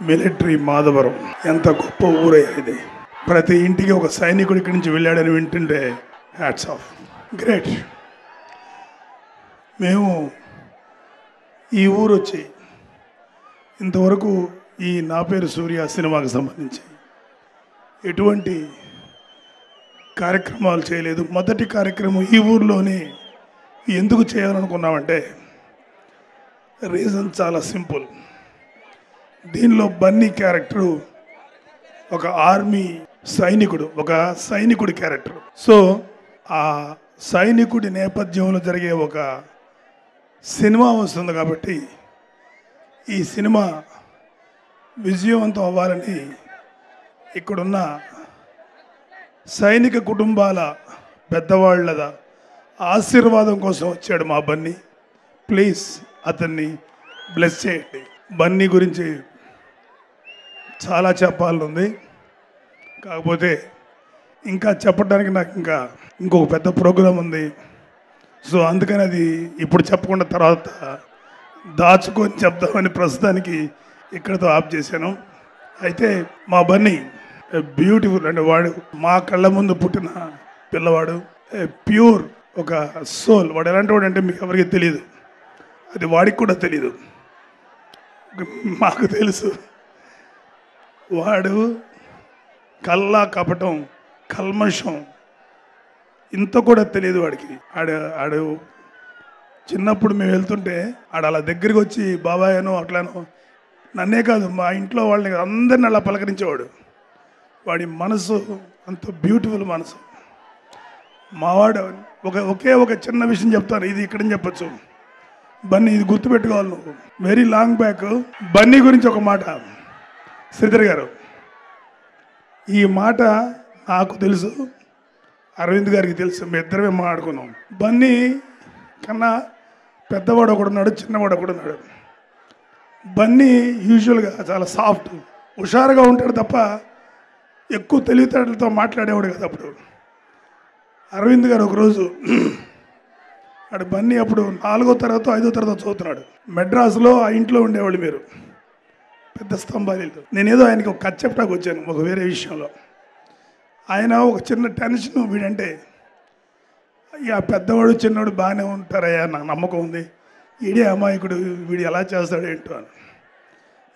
Military Madhavaram ఎంత గొప్ప ఊరయ్యా ఇది. ప్రతి ఇంటికి ఒక సైనికుడి ఇక్కడి నుంచి వెళ్ళాడని వింటుంటే హ్యాట్స్ ఆఫ్, గ్రేట్. మేము ఈ ఊరు వచ్చి ఇంతవరకు ఈ నా పేరు సూర్య సినిమాకి సంబంధించి ఎటువంటి కార్యక్రమాలు చేయలేదు. మొదటి కార్యక్రమం ఈ ఊర్లోనే ఎందుకు చేయాలనుకున్నామంటే రీజన్ చాలా సింపుల్. దీనిలో బన్నీ క్యారెక్టరు ఒక ఆర్మీ సైనికుడు, ఒక సైనికుడి క్యారెక్టర్. సో ఆ సైనికుడి నేపథ్యంలో జరిగే ఒక సినిమా వస్తుంది కాబట్టి ఈ సినిమా విజయవంతం అవ్వాలని ఇక్కడున్న సైనిక కుటుంబాల పెద్దవాళ్ళ ఆశీర్వాదం కోసం వచ్చాడు మా బన్నీ. ప్లీజ్ అతన్ని బ్లెస్ చేయండి. బన్నీ గురించి చాలా చెప్పాలనుంది, కాకపోతే ఇంకా చెప్పడానికి నాకు ఇంకొక పెద్ద ప్రోగ్రాం ఉంది. సో అందుకని అది ఇప్పుడు చెప్పకుండా తర్వాత దాచుకొని చెప్దామని ప్రస్తుతానికి ఇక్కడతో ఆఫ్ చేశాను. అయితే మా బన్నీ బ్యూటిఫుల్ అంటే వాడు మా కళ్ళ ముందు పుట్టిన పిల్లవాడు, ప్యూర్ ఒక సోల్. వాడు ఎలాంటి వాడు అంటే మీకు ఎవరికి తెలియదు, అది వాడికి కూడా తెలీదు, మాకు తెలుసు. వాడు కల్లా కపటం కల్మషం ఇంత కూడా తెలియదు వాడికి. ఆడు చిన్నప్పుడు మేము వెళ్తుంటే ఆడు అలా దగ్గరికి వచ్చి బాబాయనో అట్లానో నన్నే కాదు మా ఇంట్లో వాళ్ళని అందరిని అలా పలకరించేవాడు. వాడి మనసు అంత బ్యూటిఫుల్ మనసు. మావాడు ఒకే ఒక చిన్న విషయం చెప్తాను, ఇది ఇక్కడని చెప్పచ్చు. బన్నీ ఇది గుర్తుపెట్టుకోవాలి నువ్వు. వెరీ లాంగ్ బ్యాక్ బన్నీ గురించి ఒక మాట శ్రీధర్ గారు, ఈ మాట నాకు తెలుసు, అరవింద్ గారికి తెలుసు, మీ ఇద్దరమే మాట్లాడుకున్నాం. బన్నీ కన్నా పెద్దవాడు ఒకడున్నాడు, చిన్నవాడు ఒకడున్నాడు. బన్నీ యూజువల్గా చాలా సాఫ్ట్ హుషారుగా ఉంటాడు తప్ప ఎక్కువ తెలివితేటలతో మాట్లాడేవాడు కదా. అప్పుడు అరవింద్ గారు ఒకరోజు అటు బన్నీ అప్పుడు 4వ తరగతి 5వ తరగతి చదువుతున్నాడు. మెడ్రాస్లో ఆ ఇంట్లో ఉండేవాళ్ళు మీరు, పెద్ద స్తంభాలు. నేనేదో ఆయనకి ఒక కథ చెప్పడానికి వచ్చాను ఒక వేరే విషయంలో. ఆయన ఒక చిన్న టెన్షన్, వీడంటే ఇక పెద్దవాడు చిన్నవాడు బాగానే ఉంటారయ్యా, నాకు నమ్మకం ఉంది, ఈడే అమాయకుడు, వీడు ఎలా చేస్తాడు ఏంటో అని.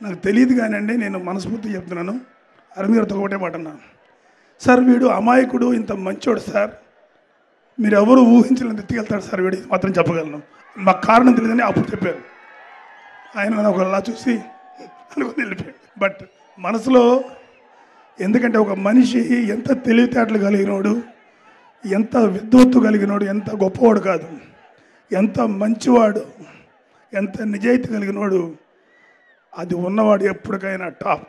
నాకు తెలియదు కానండి, నేను మనస్ఫూర్తి చెప్తున్నాను. అరవింద్ గారితో ఒకటే మాట అన్నా, సార్ వీడు అమాయకుడు, ఇంత మంచోడు సార్, మీరు ఎవరు ఊహించలేని ఎత్తుకెళ్తాడు సార్ వీడు, మాత్రం చెప్పగలను. మాకు కారణం తెలియదని అప్పుడు చెప్పాను. ఆయన నన్ను ఒకలా చూసి అనుకుని వెళ్ళిపోయాడు. బట్ మనసులో, ఎందుకంటే ఒక మనిషి ఎంత తెలివితేటలు కలిగినోడు, ఎంత విద్వత్తు కలిగినోడు, ఎంత గొప్పవాడు కాదు, ఎంత మంచివాడు, ఎంత నిజాయితీ కలిగినోడు, అది ఉన్నవాడు ఎప్పటికైనా టాప్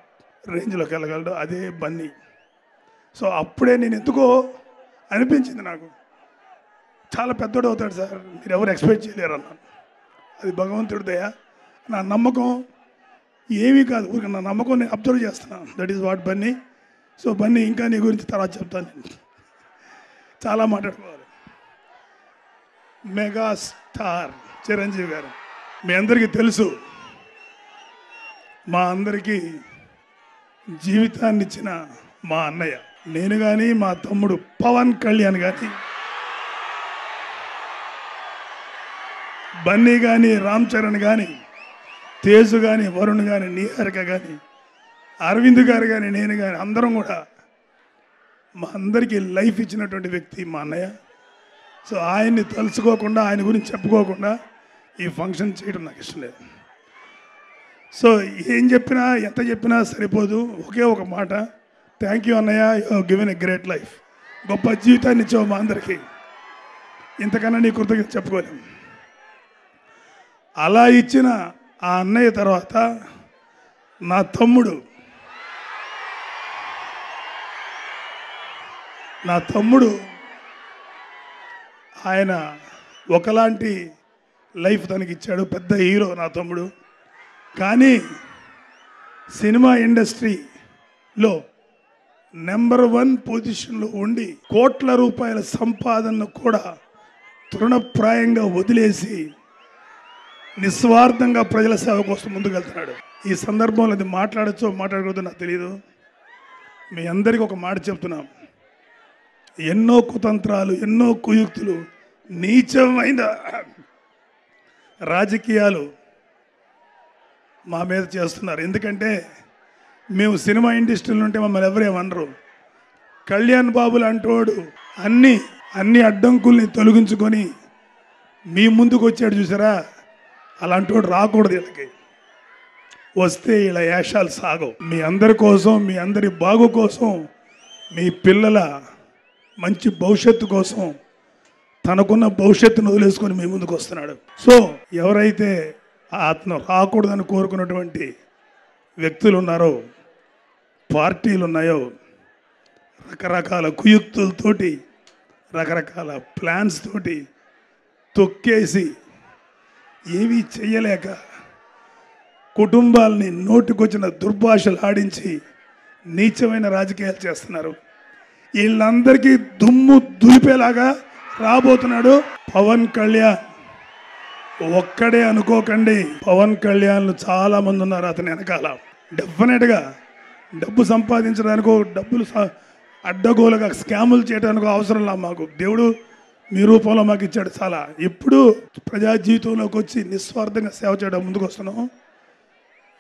రేంజ్లోకి వెళ్ళగలడు. అదే బన్నీ. సో అప్పుడే నేను ఎందుకో అనిపించింది నాకు, చాలా పెద్దోడు అవుతాడు సార్, మీరు ఎవరు ఎక్స్పెక్ట్ చేయలేరు అన్నాను. అది భగవంతుడి దయ. నా నమ్మకం ఏమీ కాదు, ఊరికి నా నమ్మకం నేను అబ్జర్వ్ చేస్తున్నాను. That is what Bunny. So Bunny ఇంకా నీ గురించి తర్వాత చెప్తాను, నేను చాలా మాట్లాడుకోవాలి. మెగా స్టార్ చిరంజీవి గారు మీ అందరికీ తెలుసు, మా అందరికీ జీవితాన్ని ఇచ్చిన మా అన్నయ్య. నేను కానీ మా తమ్ముడు పవన్ కళ్యాణ్ కానీ, బన్నీ కానీ, రామ్ చరణ్ కానీ, తేజు కానీ, వరుణ్ కానీ, నీహారిక కానీ, అరవింద్ గారు కానీ, నేను కానీ, అందరం కూడా మా అందరికీ లైఫ్ ఇచ్చినటువంటి వ్యక్తి మా అన్నయ్య. సో ఆయన్ని తలుచుకోకుండా, ఆయన గురించి చెప్పుకోకుండా ఈ ఫంక్షన్ చేయడం నాకు ఇష్టం లేదు. సో ఏం చెప్పినా ఎంత చెప్పినా సరిపోదు, ఒకే ఒక మాట, థ్యాంక్ యూ అన్నయ్య, you have given a great life. గొప్ప జీవితాన్ని ఇచ్చావు మా అందరికీ, ఇంతకన్నా నీ కృతజ్ఞత చెప్పుకోలేము. అలా ఇచ్చిన ఆ అన్నయ్య తర్వాత నా తమ్ముడు ఆయన ఒకలాంటి లైఫ్ తనకి ఇచ్చాడు, పెద్ద హీరో నా తమ్ముడు. కానీ సినిమా ఇండస్ట్రీలో నెంబర్ 1 పొజిషన్లో ఉండి కోట్ల రూపాయల సంపాదనను కూడా తృణప్రాయంగా వదిలేసి నిస్వార్థంగా ప్రజల సేవ కోసం ముందుకెళ్తున్నాడు. ఈ సందర్భంలో అది మాట్లాడచ్చో మాట్లాడకూడదో నాకు తెలియదు. మీ అందరికీ ఒక మాట చెప్తున్నాం, ఎన్నో కుతంత్రాలు, ఎన్నో కుయుక్తులు, నీచమైన రాజకీయాలు మా మీద చేస్తున్నారు. ఎందుకంటే మేము సినిమా ఇండస్ట్రీలో ఉంటే మమ్మల్ని ఎవరేమనరు. కళ్యాణ్ బాబు లాంటివాడు అన్ని అడ్డంకుల్ని తొలగించుకొని మీ ముందుకు వచ్చాడు చూసారా, అలాంటి వాడు రాకూడదు. వీళ్ళకి వస్తే ఇలా యాషాలు సాగవు. మీ అందరి కోసం, మీ అందరి బాగు కోసం, మీ పిల్లల మంచి భవిష్యత్తు కోసం తనకున్న భవిష్యత్తును వదిలేసుకొని మీ ముందుకు వస్తున్నాడు. సో ఎవరైతే అతను రాకూడదని కోరుకున్నటువంటి వ్యక్తులు ఉన్నారో, పార్టీలు ఉన్నాయో, రకరకాల కుయుక్తులతోటి, రకరకాల ప్లాన్స్ తోటి తొక్కేసి ఏమీ చెయ్యలేక కుటుంబాలని నోటికొచ్చిన దుర్భాషలు ఆడించి నీచమైన రాజకీయాలు చేస్తున్నారు. వీళ్ళందరికీ దుమ్ము దులిపేలాగా రాబోతున్నాడు పవన్ కళ్యాణ్. ఒక్కడే అనుకోకండి, పవన్ కళ్యాణ్ చాలా మంది ఉన్నారు అతని వెనకాల. డెఫినెట్గా డబ్బు సంపాదించడానికో, డబ్బులు అడ్డగోలుగా స్కాములు చేయడానికో అవసరం లేదు. మాకు దేవుడు మీ రూపంలో మాకు ఇచ్చాడు చాలా. ఇప్పుడు ప్రజా జీవితంలోకి వచ్చి నిస్వార్థంగా సేవ చేయడం ముందుకు వస్తున్నాం.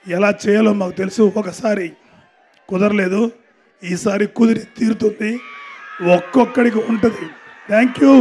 ఎలా చేయాలో మాకు తెలుసు. ఒకసారి కుదరలేదు, ఈసారి కుదిరి తీరుతుంది. ఒక్కొక్కడికి ఉంటుంది. Thank you.